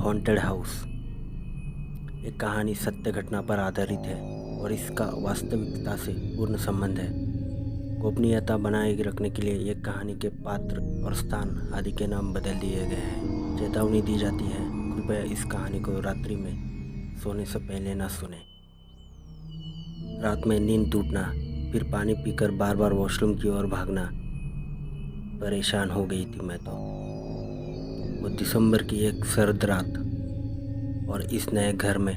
Haunted house एक कहानी सत्य घटना पर आधारित है और इसका वास्तविकता से पूर्ण संबंध है। गोपनीयता बनाए रखने के लिए एक कहानी के पात्र और स्थान आदि के नाम बदल दिए गए हैं। चेतावनी दी जाती है, कृपया इस कहानी को रात्रि में सोने से पहले न सुने। रात में नींद टूटना, फिर पानी पीकर बार बार वॉशरूम की ओर भागना। परेशान हो गई थी मैं तो। वो दिसंबर की एक सर्द रात और इस नए घर में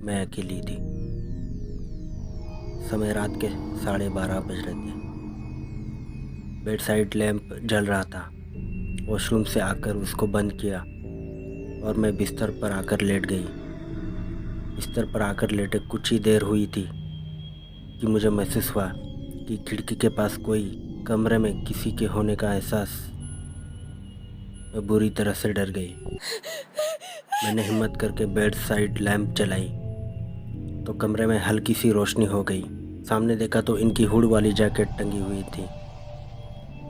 मैं अकेली थी। समय रात के 12:30 बज रहे थे। बेड साइड लैंप जल रहा था। वॉशरूम से आकर उसको बंद किया और मैं बिस्तर पर आकर लेट गई। बिस्तर पर आकर लेटे कुछ ही देर हुई थी कि मुझे महसूस हुआ कि खिड़की के पास कोई कमरे में किसी के होने का एहसास। मैं बुरी तरह से डर गई। मैंने हिम्मत करके बेड साइड लैंप जलाई तो कमरे में हल्की सी रोशनी हो गई। सामने देखा तो इनकी हुड वाली जैकेट टंगी हुई थी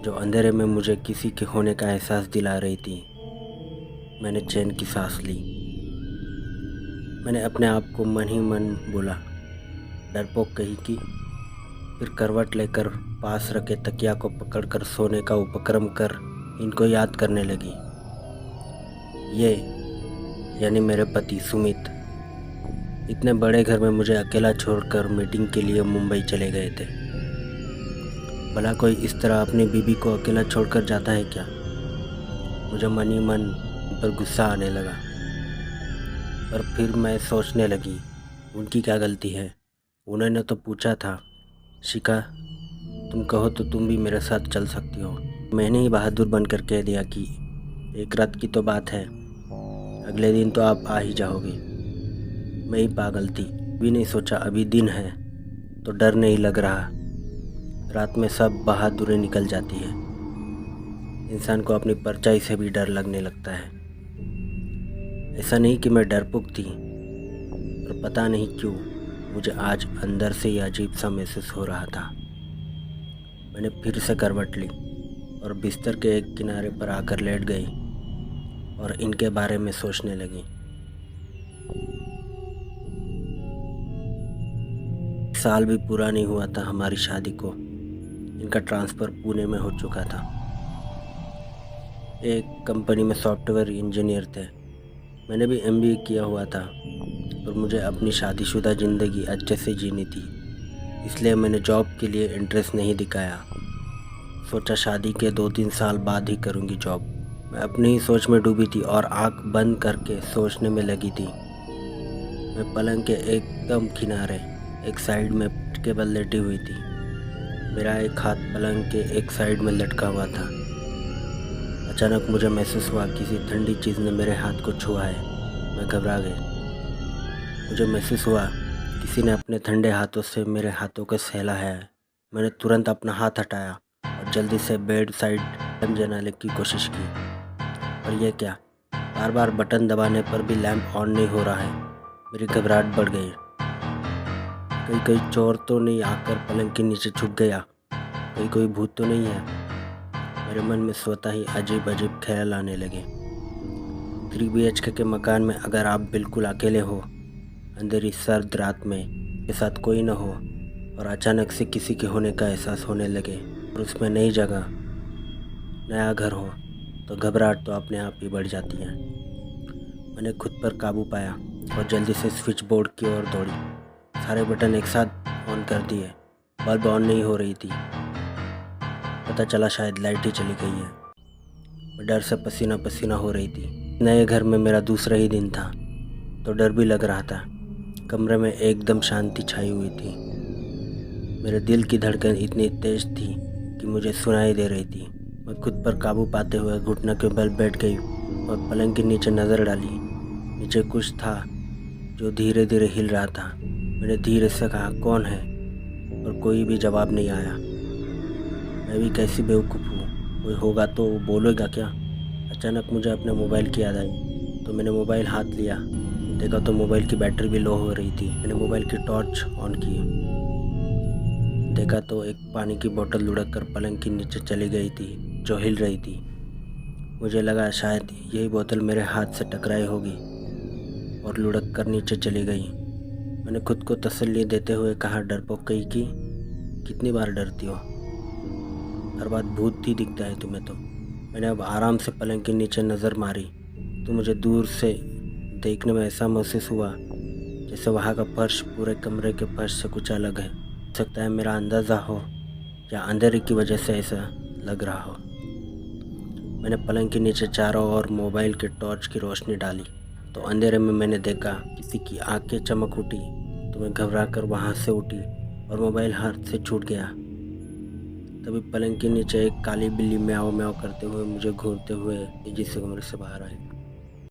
जो अंधेरे में मुझे किसी के होने का एहसास दिला रही थी। मैंने चैन की सांस ली। मैंने अपने आप को मन ही मन बोला, डरपोक कहीं की। फिर करवट लेकर पास रखे तकिया को पकड़कर सोने का उपक्रम कर इनको याद करने लगी। ये यानी मेरे पति सुमित इतने बड़े घर में मुझे अकेला छोड़कर मीटिंग के लिए मुंबई चले गए थे। भला कोई इस तरह अपनी बीवी को अकेला छोड़कर जाता है क्या? मुझे मन ही मन पर गुस्सा आने लगा। पर फिर मैं सोचने लगी, उनकी क्या गलती है? उन्होंने तो पूछा था, शिखा तुम कहो तो तुम भी मेरे साथ चल सकती हो। मैंने ही बहादुर बनकर कह दिया कि एक रात की तो बात है, अगले दिन तो आप आ ही जाओगे। मैं ही पागल थी, भी नहीं सोचा अभी दिन है तो डर नहीं लग रहा। रात में सब बहादुरी निकल जाती है। इंसान को अपनी परछाई से भी डर लगने लगता है। ऐसा नहीं कि मैं डरपोक थी, पर पता नहीं क्यों मुझे आज अंदर से ही अजीब सा महसूस हो रहा था। मैंने फिर से करवट ली और बिस्तर के एक किनारे पर आकर लेट गई और इनके बारे में सोचने लगी। साल भी पूरा नहीं हुआ था हमारी शादी को। इनका ट्रांसफ़र पुणे में हो चुका था। एक कंपनी में सॉफ्टवेयर इंजीनियर थे। मैंने भी MBA किया हुआ था, पर मुझे अपनी शादीशुदा ज़िंदगी अच्छे से जीनी थी, इसलिए मैंने जॉब के लिए इंटरेस्ट नहीं दिखाया। सोचा शादी के 2-3 साल बाद ही करूँगी जॉब। मैं अपनी ही सोच में डूबी थी और आँख बंद करके सोचने में लगी थी। मैं पलंग के एकदम किनारे एक साइड में केवल लेटी हुई थी। मेरा एक हाथ पलंग के एक साइड में लटका हुआ था। अचानक मुझे महसूस हुआ किसी ठंडी चीज़ ने मेरे हाथ को छुआ है। मैं घबरा गई। मुझे महसूस हुआ किसी ने अपने ठंडे हाथों से मेरे हाथों को सहलाया है। मैंने तुरंत अपना हाथ हटाया और जल्दी से बेड साइड लैंप जलाने की कोशिश की। और यह क्या, बार बार बटन दबाने पर भी लैंप ऑन नहीं हो रहा है। मेरी घबराहट बढ़ गई। कहीं चोर तो नहीं आकर पलंग के नीचे छुप गया? कहीं कोई भूत तो नहीं है? मेरे मन में स्वतः ही अजीब अजीब ख्याल आने लगे। 3 BHK के मकान में अगर आप बिल्कुल अकेले हो, अंधेरी सर्द रात में, के साथ कोई न हो और अचानक से किसी के होने का एहसास होने लगे और उसमें नई जगह, नया घर हो, तो घबराहट तो अपने आप ही बढ़ जाती है। मैंने खुद पर काबू पाया और जल्दी से स्विच बोर्ड की ओर दौड़ी। सारे बटन एक साथ ऑन कर दिए। बल्ब ऑन नहीं हो रही थी। पता चला शायद लाइट ही चली गई है। मैं डर से पसीना पसीना हो रही थी। नए घर में मेरा दूसरा ही दिन था तो डर भी लग रहा था। कमरे में एकदम शांति छाई हुई थी। मेरे दिल की धड़कन इतनी तेज थी कि मुझे सुनाई दे रही थी। मैं खुद पर काबू पाते हुए घुटनों के बल बैठ गई और पलंग के नीचे नज़र डाली। नीचे कुछ था जो धीरे धीरे हिल रहा था। मैंने धीरे से कहा, कौन है? और कोई भी जवाब नहीं आया। मैं भी कैसी बेवकूफ़ हूँ, कोई होगा तो बोलेगा क्या? अचानक मुझे अपने मोबाइल की याद आई तो मैंने मोबाइल हाथ लिया। देखा तो मोबाइल की बैटरी भी लो हो रही थी। मैंने मोबाइल की टॉर्च ऑन की। देखा तो एक पानी की बोतल लुढ़क कर पलंग के नीचे चली गई थी जो हिल रही थी। मुझे लगा शायद यही बोतल मेरे हाथ से टकराई होगी और लुढ़क कर नीचे चली गई। मैंने खुद को तसल्ली देते हुए कहा, डरपोक कहीं की, कितनी बार डरती हो? हर बात भूत ही दिखता है तुम्हें तो। मैंने अब आराम से पलंग के नीचे नज़र मारी तो मुझे दूर से देखने में ऐसा महसूस हुआ जैसे वहाँ का फर्श पूरे कमरे के फर्श से कुछ अलग है। हो सकता है मेरा अंदाज़ा हो या अंधेरे की वजह से ऐसा लग रहा हो। मैंने पलंग के नीचे चारों ओर मोबाइल के टॉर्च की रोशनी डाली तो अंधेरे में मैंने देखा किसी की आंखें चमक उठी तो मैं घबरा कर वहाँ से उठी और मोबाइल हाथ से छूट गया। तभी पलंग के नीचे एक काली बिल्ली म्याऊं म्याऊं करते हुए मुझे घूरते हुए तेजी से कमरे से बाहर आई।